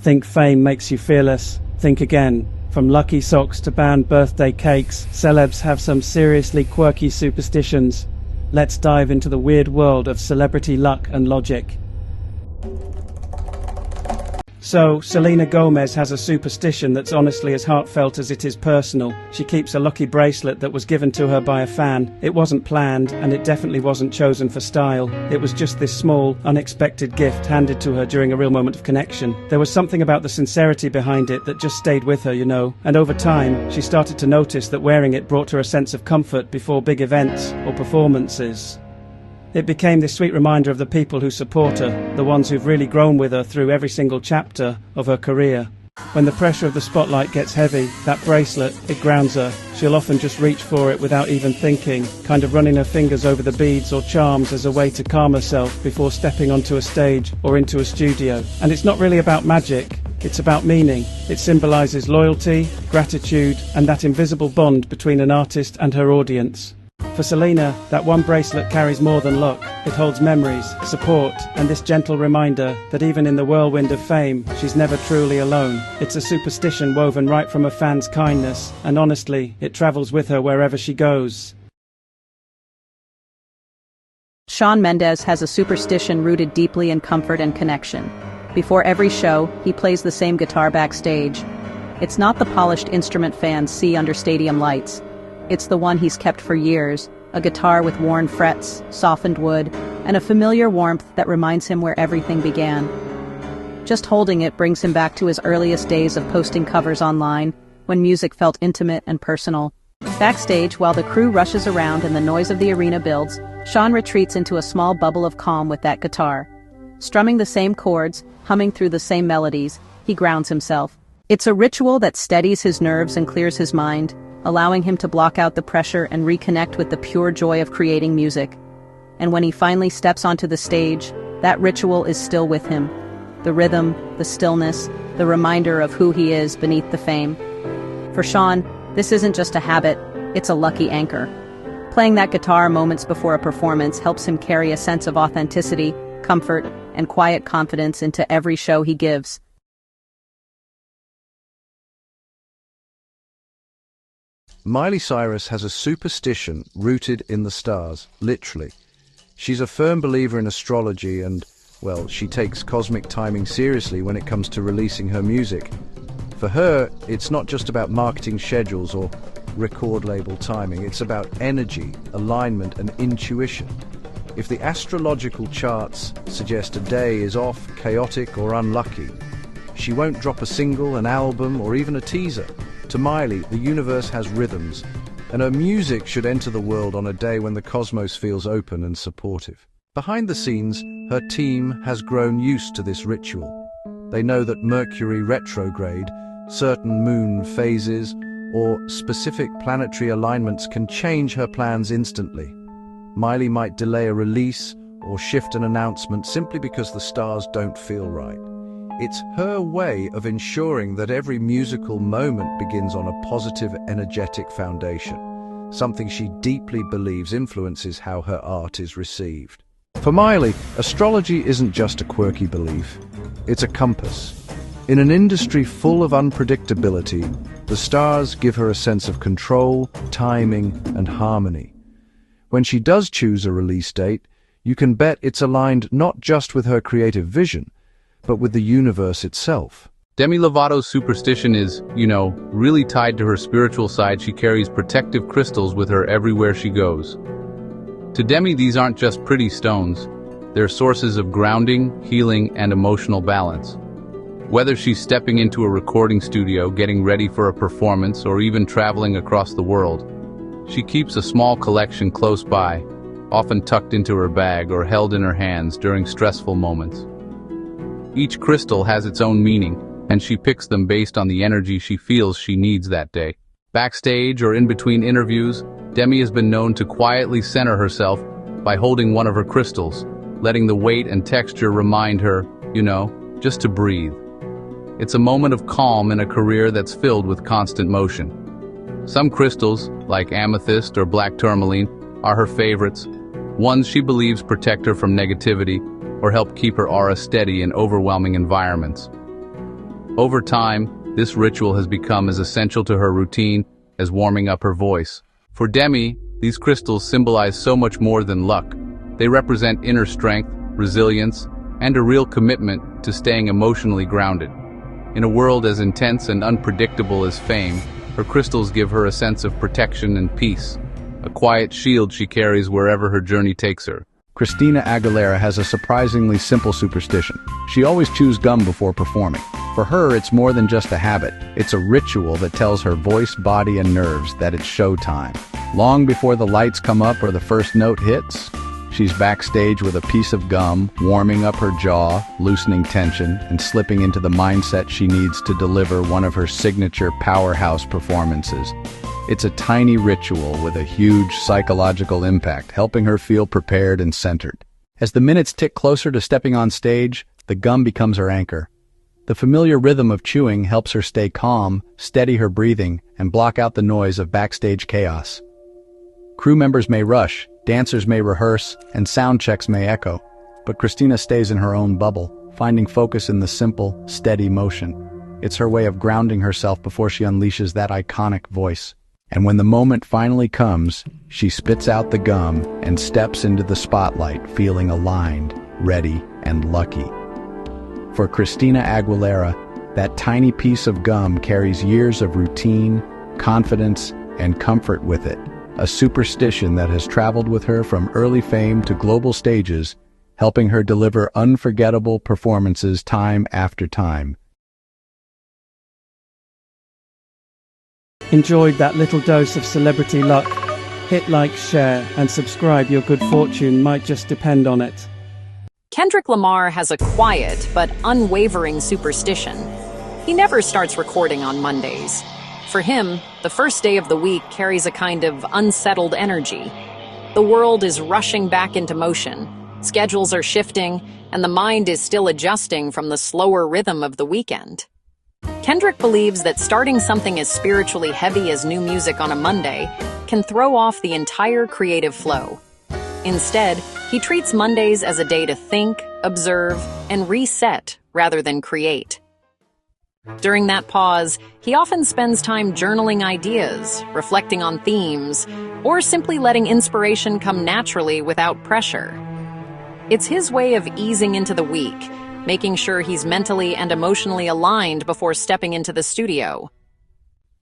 Think fame makes you fearless. Think again. From lucky socks to banned birthday cakes, celebs have some seriously quirky superstitions. Let's dive into the weird world of celebrity luck and logic. So, Selena Gomez has a superstition that's honestly as heartfelt as it is personal. She keeps a lucky bracelet that was given to her by a fan. It wasn't planned, and it definitely wasn't chosen for style. It was just this small, unexpected gift handed to her during a real moment of connection. There was something about the sincerity behind it that just stayed with her, you know. And over time, she started to notice that wearing it brought her a sense of comfort before big events or performances. It became this sweet reminder of the people who support her, the ones who've really grown with her through every single chapter of her career. When the pressure of the spotlight gets heavy, that bracelet, it grounds her. She'll often just reach for it without even thinking, kind of running her fingers over the beads or charms as a way to calm herself before stepping onto a stage or into a studio. And it's not really about magic, it's about meaning. It symbolizes loyalty, gratitude, and that invisible bond between an artist and her audience. For Selena, that one bracelet carries more than luck. It holds memories, support, and this gentle reminder that even in the whirlwind of fame, she's never truly alone. It's a superstition woven right from a fan's kindness, and honestly, it travels with her wherever she goes. Shawn Mendes has a superstition rooted deeply in comfort and connection. Before every show, he plays the same guitar backstage. It's not the polished instrument fans see under stadium lights. It's the one he's kept for years, a guitar with worn frets, softened wood, and a familiar warmth that reminds him where everything began. Just holding it brings him back to his earliest days of posting covers online, when music felt intimate and personal. Backstage, while the crew rushes around and the noise of the arena builds, Shawn retreats into a small bubble of calm with that guitar. Strumming the same chords, humming through the same melodies, he grounds himself. It's a ritual that steadies his nerves and clears his mind, allowing him to block out the pressure and reconnect with the pure joy of creating music. And when he finally steps onto the stage, that ritual is still with him. The rhythm, the stillness, the reminder of who he is beneath the fame. For Shawn, this isn't just a habit, it's a lucky anchor. Playing that guitar moments before a performance helps him carry a sense of authenticity, comfort, and quiet confidence into every show he gives. Miley Cyrus has a superstition rooted in the stars, literally. She's a firm believer in astrology and, well, she takes cosmic timing seriously when it comes to releasing her music. For her, it's not just about marketing schedules or record label timing, it's about energy, alignment, and intuition. If the astrological charts suggest a day is off, chaotic, or unlucky, she won't drop a single, an album, or even a teaser. To Miley, the universe has rhythms, and her music should enter the world on a day when the cosmos feels open and supportive. Behind the scenes, her team has grown used to this ritual. They know that Mercury retrograde, certain moon phases, or specific planetary alignments can change her plans instantly. Miley might delay a release or shift an announcement simply because the stars don't feel right. It's her way of ensuring that every musical moment begins on a positive, energetic foundation, something she deeply believes influences how her art is received. For Miley, astrology isn't just a quirky belief, it's a compass. In an industry full of unpredictability, the stars give her a sense of control, timing, and harmony. When she does choose a release date, you can bet it's aligned not just with her creative vision, but with the universe itself. Demi Lovato's superstition is, really tied to her spiritual side. She carries protective crystals with her everywhere she goes. To Demi, these aren't just pretty stones. They're sources of grounding, healing, and emotional balance. Whether she's stepping into a recording studio, getting ready for a performance, or even traveling across the world, she keeps a small collection close by, often tucked into her bag or held in her hands during stressful moments. Each crystal has its own meaning, and she picks them based on the energy she feels she needs that day. Backstage or in between interviews, Demi has been known to quietly center herself by holding one of her crystals, letting the weight and texture remind her, just to breathe. It's a moment of calm in a career that's filled with constant motion. Some crystals, like amethyst or black tourmaline, are her favorites, ones she believes protect her from negativity or help keep her aura steady in overwhelming environments. Over time, this ritual has become as essential to her routine as warming up her voice. For Demi, these crystals symbolize so much more than luck. They represent inner strength, resilience, and a real commitment to staying emotionally grounded. In a world as intense and unpredictable as fame, her crystals give her a sense of protection and peace, a quiet shield she carries wherever her journey takes her. Christina Aguilera has a surprisingly simple superstition. She always chews gum before performing. For her, it's more than just a habit. It's a ritual that tells her voice, body, and nerves that it's showtime. Long before the lights come up or the first note hits, she's backstage with a piece of gum, warming up her jaw, loosening tension, and slipping into the mindset she needs to deliver one of her signature powerhouse performances. It's a tiny ritual with a huge psychological impact, helping her feel prepared and centered. As the minutes tick closer to stepping on stage, the gum becomes her anchor. The familiar rhythm of chewing helps her stay calm, steady her breathing, and block out the noise of backstage chaos. Crew members may rush, dancers may rehearse, and sound checks may echo, but Christina stays in her own bubble, finding focus in the simple, steady motion. It's her way of grounding herself before she unleashes that iconic voice. And when the moment finally comes, she spits out the gum and steps into the spotlight feeling aligned, ready, and lucky. For Christina Aguilera, that tiny piece of gum carries years of routine, confidence, and comfort with it, a superstition that has traveled with her from early fame to global stages, helping her deliver unforgettable performances time after time. Enjoyed that little dose of celebrity luck? Hit like, share, and subscribe. Your good fortune might just depend on it. Kendrick Lamar has a quiet but unwavering superstition. He never starts recording on Mondays. For him, the first day of the week carries a kind of unsettled energy. The world is rushing back into motion, schedules are shifting, and the mind is still adjusting from the slower rhythm of the weekend. Kendrick believes that starting something as spiritually heavy as new music on a Monday can throw off the entire creative flow. Instead, he treats Mondays as a day to think, observe, and reset rather than create. During that pause, he often spends time journaling ideas, reflecting on themes, or simply letting inspiration come naturally without pressure. It's his way of easing into the week, making sure he's mentally and emotionally aligned before stepping into the studio.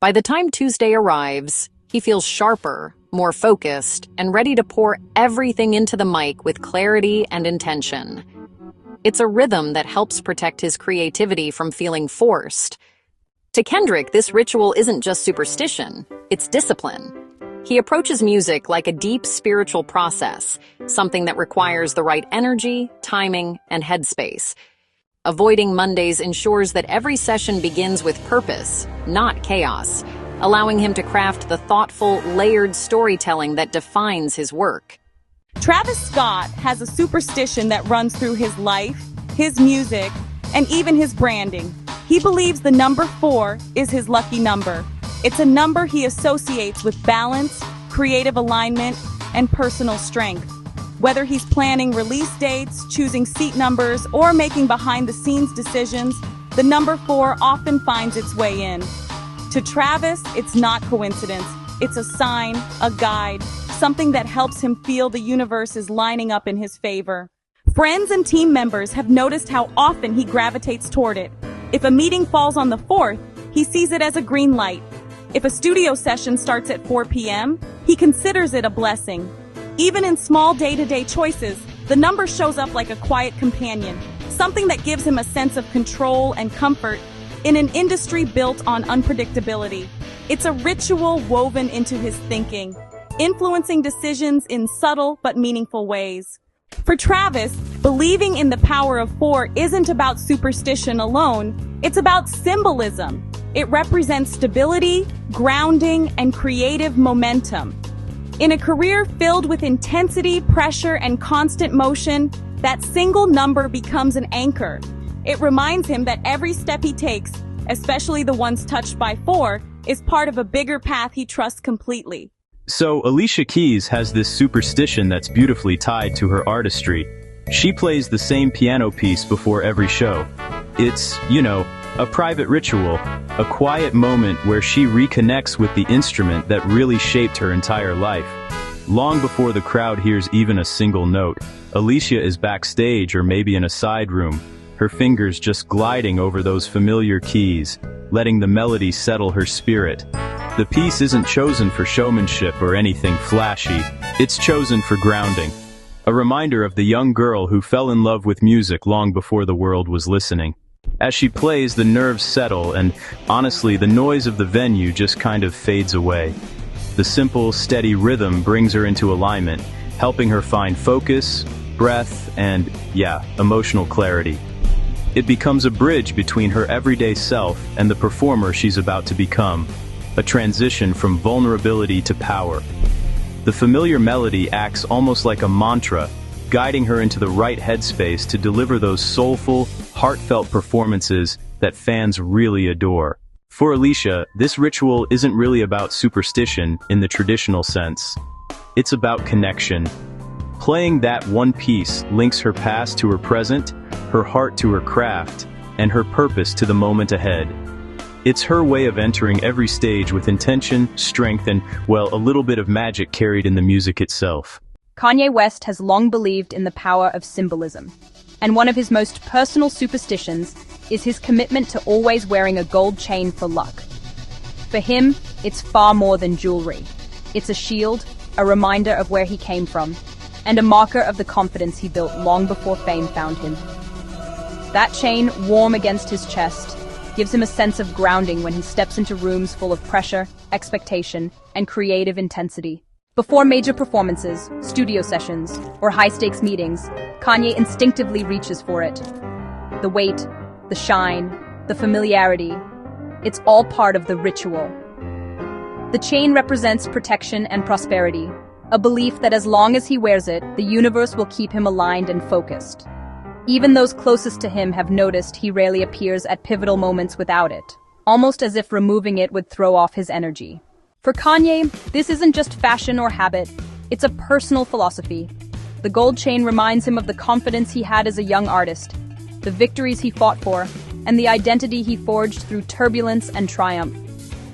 By the time Tuesday arrives, he feels sharper, more focused, and ready to pour everything into the mic with clarity and intention. It's a rhythm that helps protect his creativity from feeling forced. To Kendrick, this ritual isn't just superstition, it's discipline. He approaches music like a deep spiritual process, something that requires the right energy, timing, and headspace. Avoiding Mondays ensures that every session begins with purpose, not chaos, allowing him to craft the thoughtful, layered storytelling that defines his work. Travis Scott has a superstition that runs through his life, his music, and even his branding. He believes the number 4 is his lucky number. It's a number he associates with balance, creative alignment, and personal strength. Whether he's planning release dates, choosing seat numbers, or making behind-the-scenes decisions, the number 4 often finds its way in. To Travis, it's not coincidence. It's a sign, a guide, something that helps him feel the universe is lining up in his favor. Friends and team members have noticed how often he gravitates toward it. If a meeting falls on the 4th, he sees it as a green light. If a studio session starts at 4 p.m., he considers it a blessing. Even in small day-to-day choices, the number shows up like a quiet companion, something that gives him a sense of control and comfort in an industry built on unpredictability. It's a ritual woven into his thinking, influencing decisions in subtle but meaningful ways. For Travis, believing in the power of 4 isn't about superstition alone, it's about symbolism. It represents stability, grounding, and creative momentum. In a career filled with intensity, pressure, and constant motion, that single number becomes an anchor. It reminds him that every step he takes, especially the ones touched by 4, is part of a bigger path he trusts completely. So Alicia Keys has this superstition that's beautifully tied to her artistry. She plays the same piano piece before every show. It's, A private ritual, a quiet moment where she reconnects with the instrument that really shaped her entire life. Long before the crowd hears even a single note, Alicia is backstage or maybe in a side room, her fingers just gliding over those familiar keys, letting the melody settle her spirit. The piece isn't chosen for showmanship or anything flashy, it's chosen for grounding. A reminder of the young girl who fell in love with music long before the world was listening. As she plays, the nerves settle, and honestly, the noise of the venue just kind of fades away. The simple, steady rhythm brings her into alignment, helping her find focus, breath, and, emotional clarity. It becomes a bridge between her everyday self and the performer she's about to become, a transition from vulnerability to power. The familiar melody acts almost like a mantra, guiding her into the right headspace to deliver those soulful, heartfelt performances that fans really adore. For Alicia, this ritual isn't really about superstition in the traditional sense. It's about connection. Playing that one piece links her past to her present, her heart to her craft, and her purpose to the moment ahead. It's her way of entering every stage with intention, strength, and, a little bit of magic carried in the music itself. Kanye West has long believed in the power of symbolism, and one of his most personal superstitions is his commitment to always wearing a gold chain for luck. For him, it's far more than jewelry. It's a shield, a reminder of where he came from, and a marker of the confidence he built long before fame found him. That chain, warm against his chest, gives him a sense of grounding when he steps into rooms full of pressure, expectation, and creative intensity. Before major performances, studio sessions, or high-stakes meetings, Kanye instinctively reaches for it. The weight, the shine, the familiarity, it's all part of the ritual. The chain represents protection and prosperity, a belief that as long as he wears it, the universe will keep him aligned and focused. Even those closest to him have noticed he rarely appears at pivotal moments without it, almost as if removing it would throw off his energy. For Kanye, this isn't just fashion or habit, it's a personal philosophy. The gold chain reminds him of the confidence he had as a young artist, the victories he fought for, and the identity he forged through turbulence and triumph.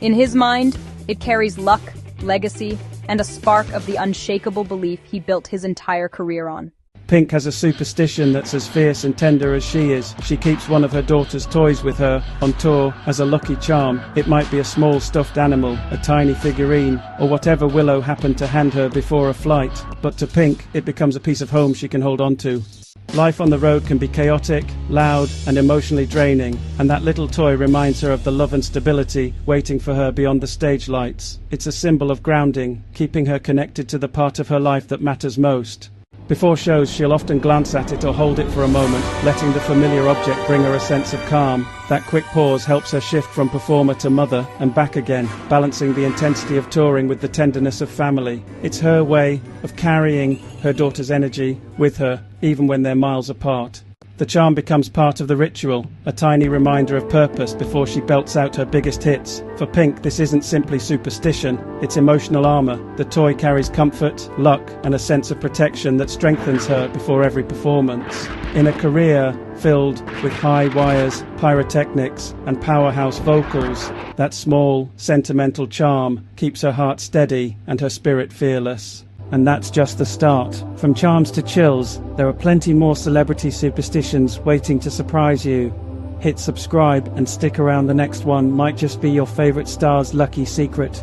In his mind, it carries luck, legacy, and a spark of the unshakable belief he built his entire career on. Pink has a superstition that's as fierce and tender as she is. She keeps one of her daughter's toys with her on tour as a lucky charm. It might be a small stuffed animal, a tiny figurine, or whatever Willow happened to hand her before a flight. But to Pink, it becomes a piece of home she can hold on to. Life on the road can be chaotic, loud, and emotionally draining, and that little toy reminds her of the love and stability waiting for her beyond the stage lights. It's a symbol of grounding, keeping her connected to the part of her life that matters most. Before shows, she'll often glance at it or hold it for a moment, letting the familiar object bring her a sense of calm. That quick pause helps her shift from performer to mother and back again, balancing the intensity of touring with the tenderness of family. It's her way of carrying her daughter's energy with her, even when they're miles apart. The charm becomes part of the ritual, a tiny reminder of purpose before she belts out her biggest hits. For Pink, this isn't simply superstition, it's emotional armor. The toy carries comfort, luck, and a sense of protection that strengthens her before every performance. In a career filled with high wires, pyrotechnics, and powerhouse vocals, that small, sentimental charm keeps her heart steady and her spirit fearless. And that's just the start. From charms to chills, there are plenty more celebrity superstitions waiting to surprise you. Hit subscribe and stick around, the next one might just be your favorite star's lucky secret.